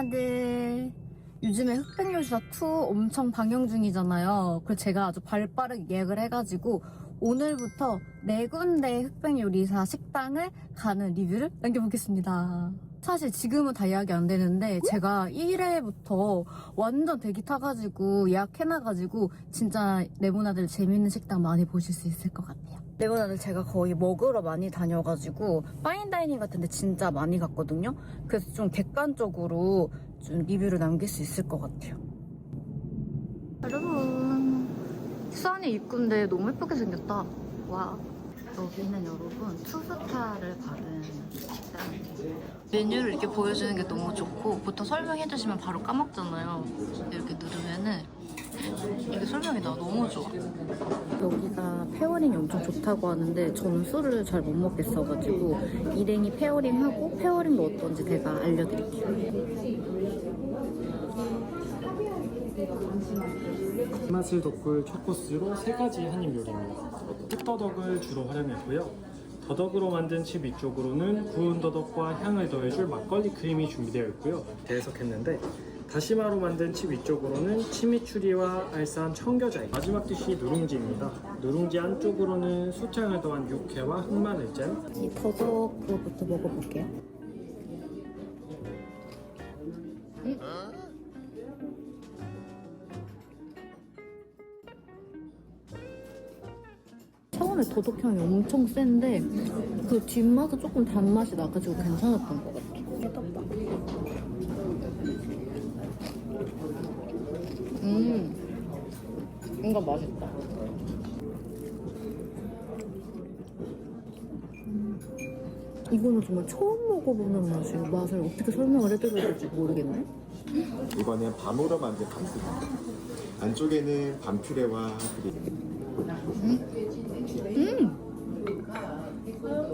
누나들, 요즘에 흑백요리사 2 엄청 방영 중이잖아요. 그래서 제가 아주 발빠르게 예약을 해가지고 오늘부터 4군데 흑백요리사 식당을 가는 리뷰를 남겨보겠습니다. 사실 지금은 다 예약이 안 되는데 제가 1회부터 완전 대기 타가지고 예약해놔가지고 진짜 네모나들 재밌는 식당 많이 보실 수 있을 것 같아요. 네모나들 제가 거의 먹으러 많이 다녀가지고 파인다이닝 같은데 진짜 많이 갔거든요. 그래서 좀 객관적으로 좀 리뷰를 남길 수 있을 것 같아요. 여러분, 수안이 입구인데 너무 예쁘게 생겼다. 와. 여기는 여러분 투스타를 받은 식당이에요. 메뉴를 이렇게 보여주는 게 너무 좋고 보통 설명해주시면 바로 까먹잖아요. 이렇게 누르면은 이게 설명이 나와. 너무 좋아. 여기가 페어링이 엄청 좋다고 하는데 저는 술을 잘 못 먹겠어가지고 일행이 페어링하고 페어링도 어떤지 제가 알려드릴게요. 맛을 돋굴 첫 코스로 3가지 한입 요리입니다. 흑더덕을 주로 활용했고요. 더덕으로 만든 칩 위쪽으로는 구운 더덕과 향을 더해줄 막걸리 크림이 준비되어 있고요. 대해석했는데 다시마로 만든 칩 위쪽으로는 치미추리와 알싸한 청겨자이, 마지막 디시 누룽지입니다. 누룽지 안쪽으로는 수창을 더한 육회와 흑마늘잼. 이 더덕으로부터 먹어볼게요. 처음에 더덕향이 엄청 센데 그 뒷맛은 조금 단맛이 나가지고 괜찮았던 것 같아. 해덮밥. 이거 맛있다. 이거는 정말 처음 먹어보는 맛이에요. 맛을 어떻게 설명을 해드려야 될지 모르겠네. 이거는 밤으로 만든 밤입니다. 안쪽에는 밤퓨레와 그리고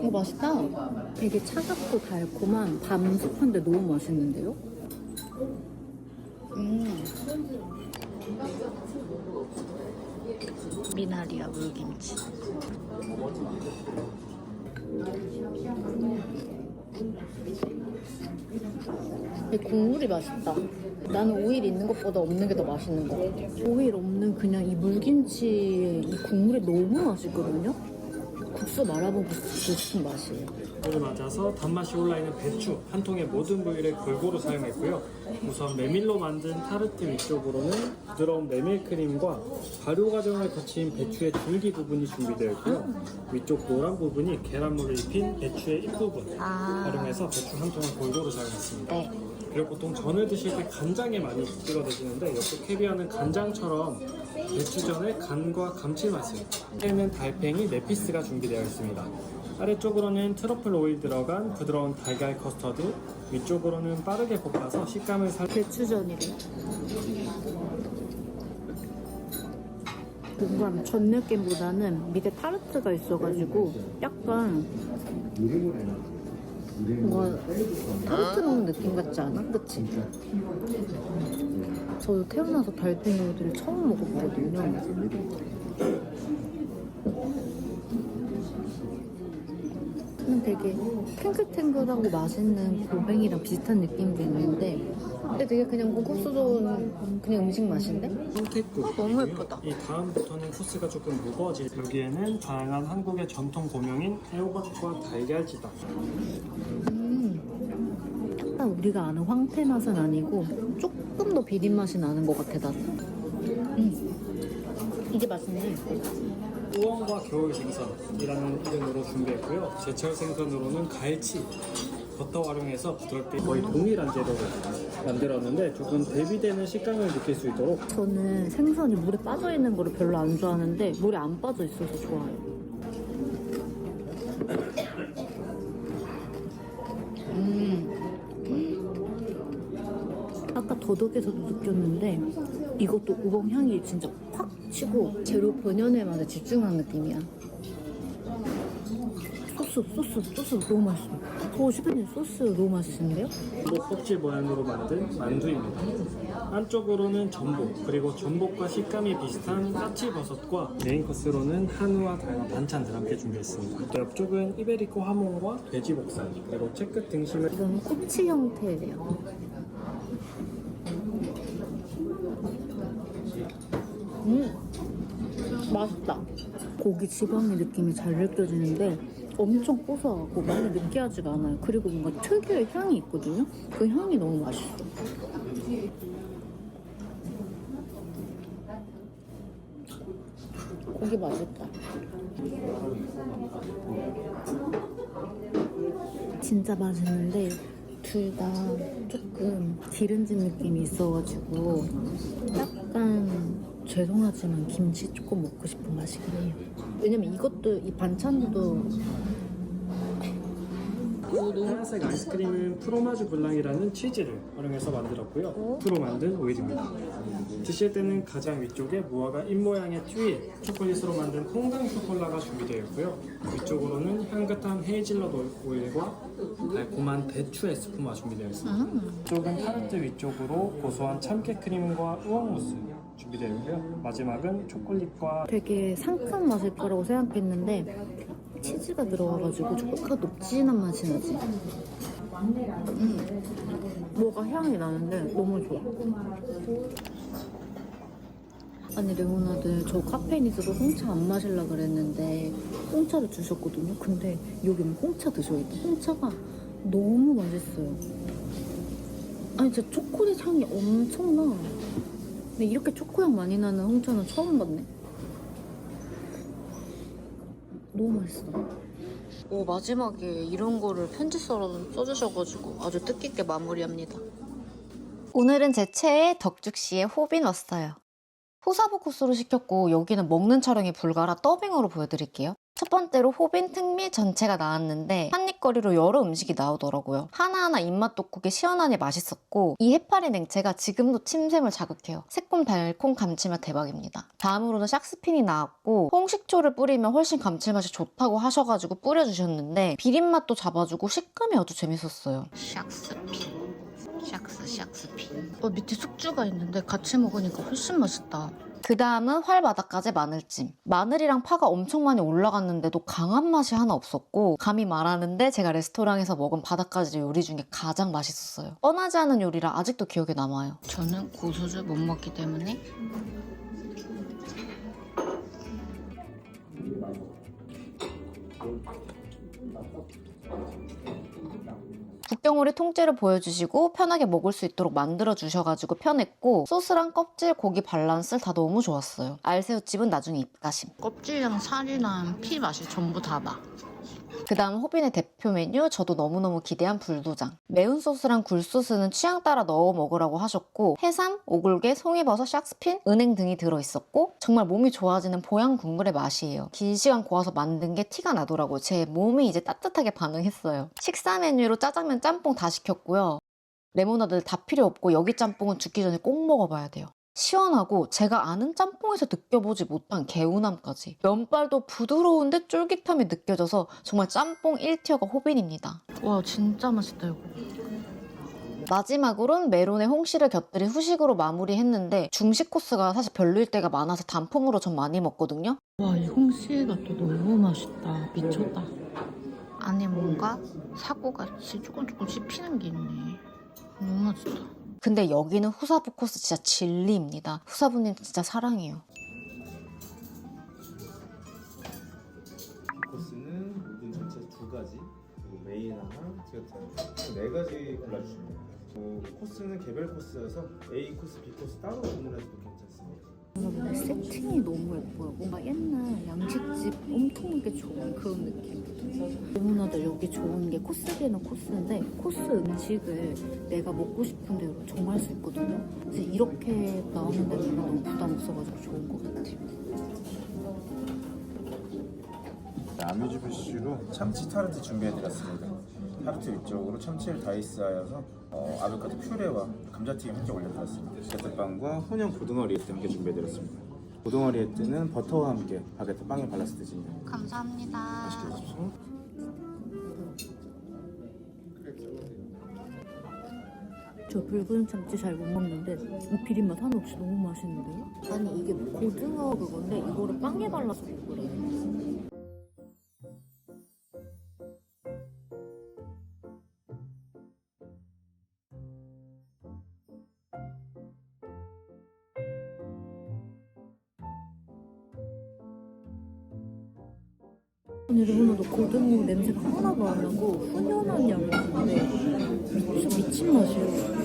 이거 맛있다. 되게 차갑고 달콤한 밤스프인데 너무 맛있는데요? 미나리와 물김치. 이 국물이 맛있다. 나는 오일 있는 것보다 없는 게 더 맛있는 것 같아. 오일 없는 그냥 이 물김치의 이 국물이 너무 맛있거든요? 국수 말아보고 싶은 맛이에요. 을 맞아서 단맛이 올라있는 배추 한 통의 모든 부위를 골고루 사용했고요. 우선 메밀로 만든 타르트 위쪽으로는 부드러운 메밀크림과 발효 과정을 거친 배추의 줄기 부분이 준비되어 있고요. 위쪽 노란 부분이 계란물을 입힌 배추의 잎부분 활용해서 배추 한 통을 골고루 사용했습니다. 네. 그리고 보통 전을 드실 때 간장에 많이 찍어 드시는데 옆에 캐비어는 간장처럼 배추전의 간과 감칠맛을, 위에는 달팽이 4피스가 준비되어 있습니다. 아래쪽으로는 트러플 오일 들어간 부드러운 달걀 커스터드, 위쪽으로는 빠르게 볶아서 식감을 배추전이래. 뭔가 전 느낌보다는 밑에 타르트가 있어가지고 약간 뭔가 타르트 먹는 느낌 같지 않아? 그치? 저도 태어나서 달팽이 요리를 처음 먹어보거든요. 되게 탱글탱글하고 맛있는 골뱅이랑 비슷한 느낌도 있는데 근데 되게 그냥 고급스러운 그냥 음식 맛인데? 황태국. 너무 예쁘다. 이 다음부터는 코스가 조금 무거워질. 여기에는 다양한 한국의 전통 고명인 애호박과 달걀지다. 약간 우리가 아는 황태 맛은 아니고 조금 더 비린 맛이 나는 것 같아 나는. 이게 맛있네. 우엉과 겨울 생선이라는 이름으로 준비했고요. 제철 생선으로는 갈치, 버터 활용해서 부드럽게 거의 동일한 재료를 만들었는데 조금 대비되는 식감을 느낄 수 있도록. 저는 생선이 물에 빠져있는 거를 별로 안 좋아하는데 물에 안 빠져 있어서 좋아요. 아까 더덕에서도 느꼈는데 이것도 우엉 향이 진짜 확 치고 재료 본연의 맛에 집중한 느낌이야. 소스 너무 맛있어. 슈프님 소스 너무 맛있는데요? 전복 껍질 모양으로 만든 만두입니다. 안쪽으로는 전복, 그리고 전복과 식감이 비슷한 까치버섯과 메인 코스로는 한우와 다양한 반찬들 함께 준비했습니다. 또 옆쪽은 이베리코 하몽과 돼지 목살, 그리고 채끝 등심을. 이건 꼬치 형태예요. 맛있다. 고기 지방의 느낌이 잘 느껴지는데 엄청 고소하고 많이 느끼하지가 않아요. 그리고 뭔가 특유의 향이 있거든요. 그 향이 너무 맛있어. 고기 맛있다. 진짜 맛있는데 둘 다 조금 기름진 느낌이 있어가지고 약간 죄송하지만 김치 조금 먹고 싶은 맛이긴 해요. 왜냐면 이것도 이 반찬도 하얀색 아이스크림은 프로마주 블랑이라는 치즈를 활용해서 만들었고요. 프로 만든 오일입니다. 드실 때는 가장 위쪽에 무화과 잎 모양의 튜일, 초콜릿으로 만든 퐁당 쇼콜라가 준비되어 있고요. 위쪽으로는 향긋한 헤이즐넛 오일과 달콤한 대추 에스푸마 준비되어 있습니다. 이쪽은 타르트 위쪽으로 고소한 참깨 크림과 우엉 무스 준비되어 있고요. 마지막은 초콜릿과 되게 상큼한 맛일 거라고 생각했는데 치즈가 들어가가지고 초코가 녹진한 맛이 나지. 뭐가 향이 나는데 너무 좋아. 아니 레오나드 저 카페인 있어서 홍차 안 마실라 그랬는데 홍차를 주셨거든요. 근데 여기는 홍차 드셔있대. 홍차가 너무 맛있어요. 아니 진짜 초콜릿 향이 엄청나. 근데 이렇게 초코향 많이 나는 홍차는 처음 봤네. 너무 맛있어. 오, 마지막에 이런 거를 편지서라도 써주셔가지고 아주 뜻깊게 마무리합니다. 오늘은 제 최애 덕죽씨의 호빈 왔어요. 후사부 코스로 시켰고 여기는 먹는 촬영이 불가라 더빙으로 보여드릴게요. 첫 번째로 호빈 특미 전체가 나왔는데 한입거리로 여러 음식이 나오더라고요. 하나하나 입맛 돋구게 시원하니 맛있었고 이 해파리 냉채가 지금도 침샘을 자극해요. 새콤달콤 감칠맛 대박입니다. 다음으로는 샥스핀이 나왔고 홍식초를 뿌리면 훨씬 감칠맛이 좋다고 하셔가지고 뿌려주셨는데 비린맛도 잡아주고 식감이 아주 재밌었어요. 샥스핀. 샥스핀. 밑에 숙주가 있는데 같이 먹으니까 훨씬 맛있다. 그 다음은 활바닥까지 마늘찜. 마늘이랑 파가 엄청 많이 올라갔는데도 강한 맛이 하나 없었고 감히 말하는데 제가 레스토랑에서 먹은 바닥까지 요리 중에 가장 맛있었어요. 뻔하지 않은 요리라 아직도 기억에 남아요. 저는 고수주 못 먹기 때문에 북경오리 통째로 보여주시고 편하게 먹을 수 있도록 만들어주셔가지고 편했고 소스랑 껍질, 고기 밸런스 다 너무 좋았어요. 알새우찜은 나중에 입가심. 껍질이랑 살이랑 피 맛이 전부 다 나. 그 다음 호빈의 대표 메뉴 저도 너무너무 기대한 불도장. 매운 소스랑 굴소스는 취향 따라 넣어 먹으라고 하셨고 해삼, 오골계, 송이버섯, 샥스핀, 은행 등이 들어있었고 정말 몸이 좋아지는 보양 국물의 맛이에요. 긴 시간 고아서 만든 게 티가 나더라고요. 제 몸이 이제 따뜻하게 반응했어요. 식사 메뉴로 짜장면 짬뽕 다 시켰고요. 레모나드 다 필요 없고 여기 짬뽕은 죽기 전에 꼭 먹어봐야 돼요. 시원하고 제가 아는 짬뽕에서 느껴보지 못한 개운함까지 면발도 부드러운데 쫄깃함이 느껴져서 정말 짬뽕 1티어가 호빈입니다. 와 진짜 맛있다 이거. 마지막으로는 메론에 홍시를 곁들인 후식으로 마무리했는데 중식 코스가 사실 별로일 때가 많아서 단품으로 전 많이 먹거든요. 와 이 홍시가 또 너무 맛있다. 미쳤다. 안에 뭔가 사고같이 조금 씹히는 게 있네. 너무 맛있다. 근데 여기는 후사부 코스 진짜 진리입니다. 후사부님 진짜 사랑해요. 코스는 모든 전체 2가지, 그리고 메인 하나, 디저트 4가지 골라주시면 돼요. 코스는 개별 코스여서 A 코스, B 코스 따로 주문해도 괜찮습니다. 근데 세팅이 너무 예뻐요. 뭔가 옛날 양식집 엄청나게 좋은 그런 느낌. 너무나도 여기 좋은 게 코스비에는 코스인데 코스 음식을 내가 먹고 싶은 대로 정할 수 있거든요. 그래서 이렇게 나오는 데는 너무 부담 없어가지고 좋은 것 같아요. 아뮤즈 부시로 참치 타르트 준비해드렸습니다. 타르트 위쪽으로 참치를 다이스하여서 아보카도 퓨레와 감자튀김 함께 올려드렸습니다. 바게트빵과 혼용 고등어 리에트 함께 준비해드렸습니다. 고등어 리에트는 버터와 함께 바게트 빵에 발라서 드시면 됩니다. 감사합니다. 맛있게 드십시오. 저 붉은 참치 잘 못 먹는데 이 비린맛 하나 없이 너무 맛있는데요? 아니 이게 고등어 그건데 이거를 빵에 발라서 먹으래. 일본어도 고등어 냄새가 하나도 안 나고 훈연한 양인데 미친 맛이에요.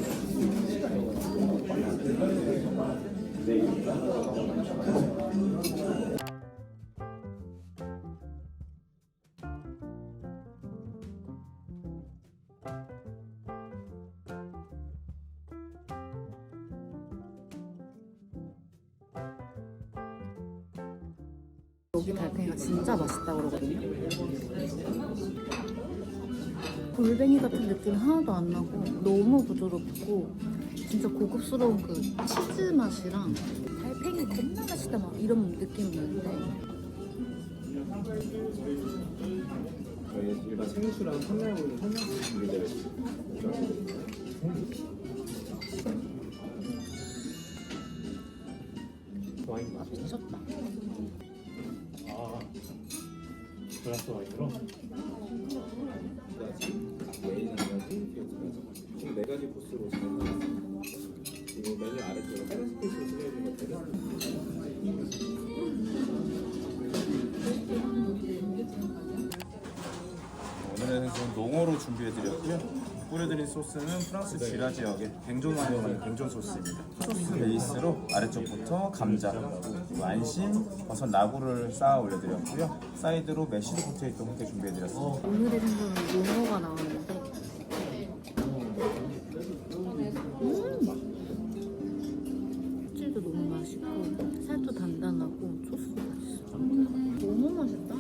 여기 달팽이가 진짜 맛있다고 그러거든요. 골뱅이 같은 느낌 하나도 안 나고 너무 부드럽고 진짜 고급스러운 그 치즈 맛이랑 달팽이 겁나 맛있다 막 이런 느낌이 나는데 저희 일반 생수랑 판매하고 있는 설명서 준비되어 있습니다. 와인 맛이 미쳤다. 글라스 와인으로 메인 한 가지, 디저트까지 총 4가지 코스로 진행되었습니다. 지금 메뉴 아래쪽에 빨간 스페이스로 쓰여진 것들은 오늘의 생수는 농어로 준비해드렸고요. 뿌려드린 소스는 프랑스 지라 지역의 뱅존만에 있는 뱅존 소스입니다. 소스 베이스로 아래쪽부터 감자, 그리고 안심, 버섯 나구를 쌓아 올려드렸고요. 사이드로 메시드 포테이토 함께 준비해드렸습니다. 오늘의 생선은 용어가 나왔는데 치즈도 너무 맛있고 살도 단단하고 소스도 맛있어. 너무 맛있다.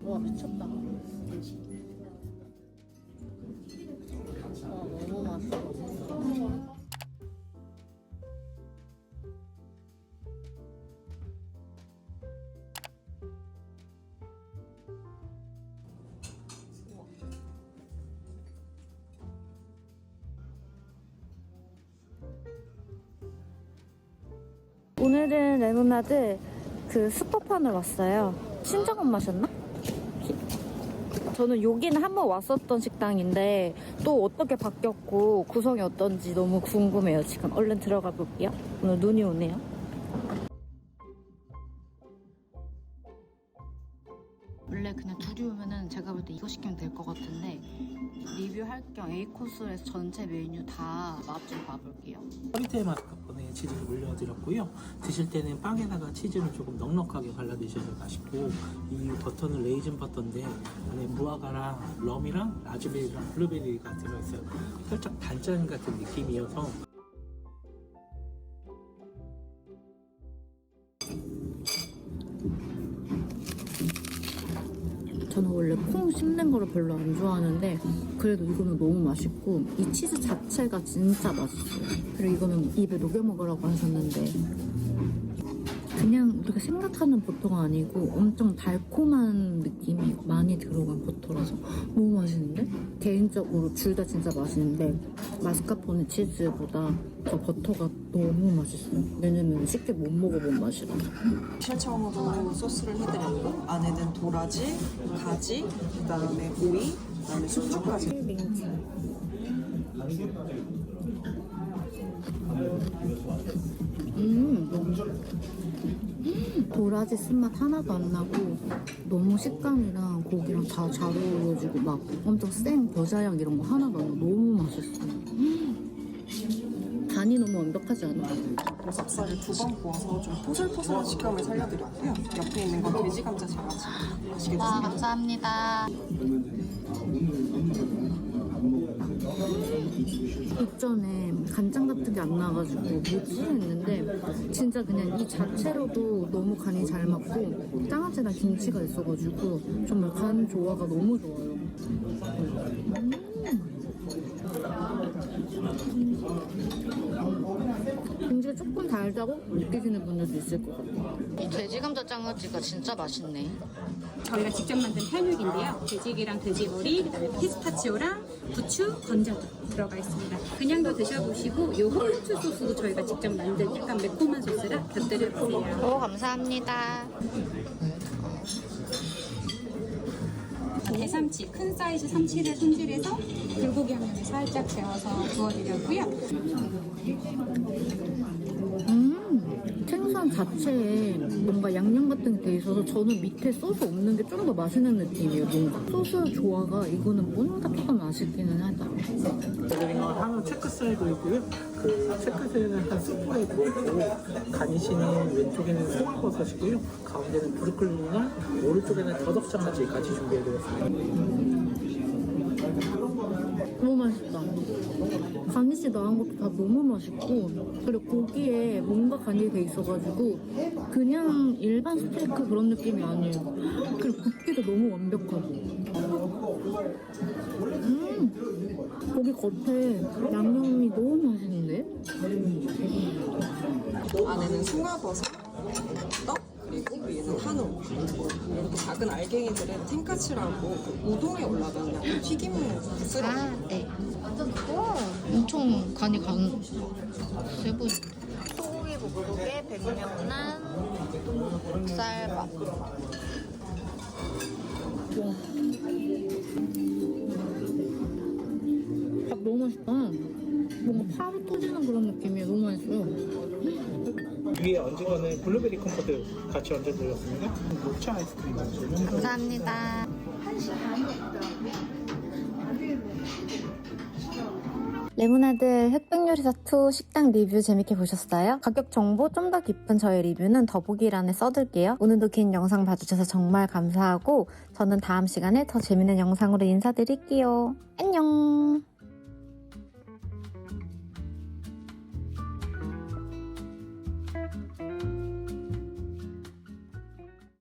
와 미쳤다. 와 너무 맛있어. 오늘은 레모나드 그 스파판을 왔어요. 친정엄 마셨나? 저는 여기는 한번 왔었던 식당인데 또 어떻게 바뀌었고 구성이 어떤지 너무 궁금해요. 지금 얼른 들어가 볼게요. 오늘 눈이 오네요. 원래 그냥 둘이 오면은 제가 볼 때 이거 시키면 될 것 같은데 리뷰할 겸 A코스에서 전체 메뉴 다 맛 좀 봐볼게요. 허리테일 마스카포네 치즈를 올려드렸고요. 드실 때는 빵에다가 치즈를 조금 넉넉하게 발라 드셔야 맛있고, 이 버터는 레이즌 버터인데 안에 무화과랑 럼이랑 라즈베리랑 블루베리가 들어있어요. 살짝 단짠 같은 느낌이어서 저는 원래 콩 씹는 거를 별로 안 좋아하는데 그래도 이거는 너무 맛있고 이 치즈 자체가 진짜 맛있어요. 그리고 이거는 입에 녹여 먹으라고 하셨는데 그냥 우리가 생각하는 버터가 아니고 엄청 달콤한 느낌이 많이 들어간 버터라서 너무 맛있는데? 개인적으로 둘 다 진짜 맛있는데 마스카포네 치즈보다 저 버터가 너무 맛있어요. 왜냐면 쉽게 못 먹어본 맛이라. 실처음으로 소스를 해드렸고 안에는 도라지, 가지, 그다음에 오이, 그다음에 숙주까지. 민트. 도라지 쓴맛 하나도 안 나고 너무 식감이랑 고기랑 다 잘 어울려지고 막 엄청 센 겨자향 이런 거 하나도 안 나고 너무 맛있어. 간이 너무 완벽하지 않아? 보석살을 2번 구워서 좀 포슬포슬한 식감을 살려드렸고요. 옆에 있는 건 돼지 감자 장아찌. 맛있게 드세요. 감사합니다. 입전에 간장 같은 게 안 나와가지고 뭐지 했는데 진짜 그냥 이 자체로도 너무 간이 잘 맞고 장아찌랑 김치가 있어가지고 정말 간 조화가 너무 좋아요. 김치가 조금 달다고 느끼시는 분들도 있을 것 같아요. 이 돼지 감자 장아찌가 진짜 맛있네. 저희가 직접 만든 편육인데요. 돼지기랑 돼지머리, 그다음에 피스타치오랑 부추, 건자도 들어가 있습니다. 그냥도 드셔보시고 요 흑후추 소스도 저희가 직접 만든 약간 매콤한 소스라 곁들여보세요. 감사합니다. 대삼치, 큰 사이즈 삼치를 손질해서 불고기 양념에 살짝 재워서 구워드렸고요. 생선 자체에 뭔가 양념 같은 게 돼 있어서 저는 밑에 소스 없는 게 좀 더 맛있는 느낌이에요. 뭔가 소스 조화가 이거는 뭔가 조금 아쉽기는 하다. 그리고 한우 체크살도 있고요. 그 체크살은 한 스프에 넣고 가니쉬는 왼쪽에는 송화버섯이고요. 가운데는 브로콜리나 오른쪽에는 더덕장아찌 같이 준비해드렸습니다. 너무 맛있다. 가니쉬 나온 것도 다 너무 맛있고 그리고 고기에 뭔가 간이 돼 있어가지고 그냥 일반 스테이크 그런 느낌이 아니에요. 그리고 굽기도 너무 완벽하고 고기 겉에 양념이 너무 맛있는데? 안에는 송화버섯, 떡, 그리고 위에는 한우. 이렇게 작은 알갱이들은 텐카츠라고 그 우동에 올라가는 약간 튀김 쓰러. 네. 와, 엄청 간이 세 보이. 소고기 부부국에 백명란, 쌀밥. 와. 밥 너무 맛있다. 뭔가 파로 터지는 그런 느낌이에요. 너무 맛있어요. 위에 얹은 거는 블루베리 컴포트 같이 얹어드렸습니다. 녹차 아이스크림 얹어드렸습니다. 감사합니다. 레모나드 흑백요리사2 식당 리뷰 재밌게 보셨어요? 가격 정보 좀 더 깊은 저의 리뷰는 더보기란에 써둘게요. 오늘도 긴 영상 봐주셔서 정말 감사하고 저는 다음 시간에 더 재밌는 영상으로 인사드릴게요. 안녕!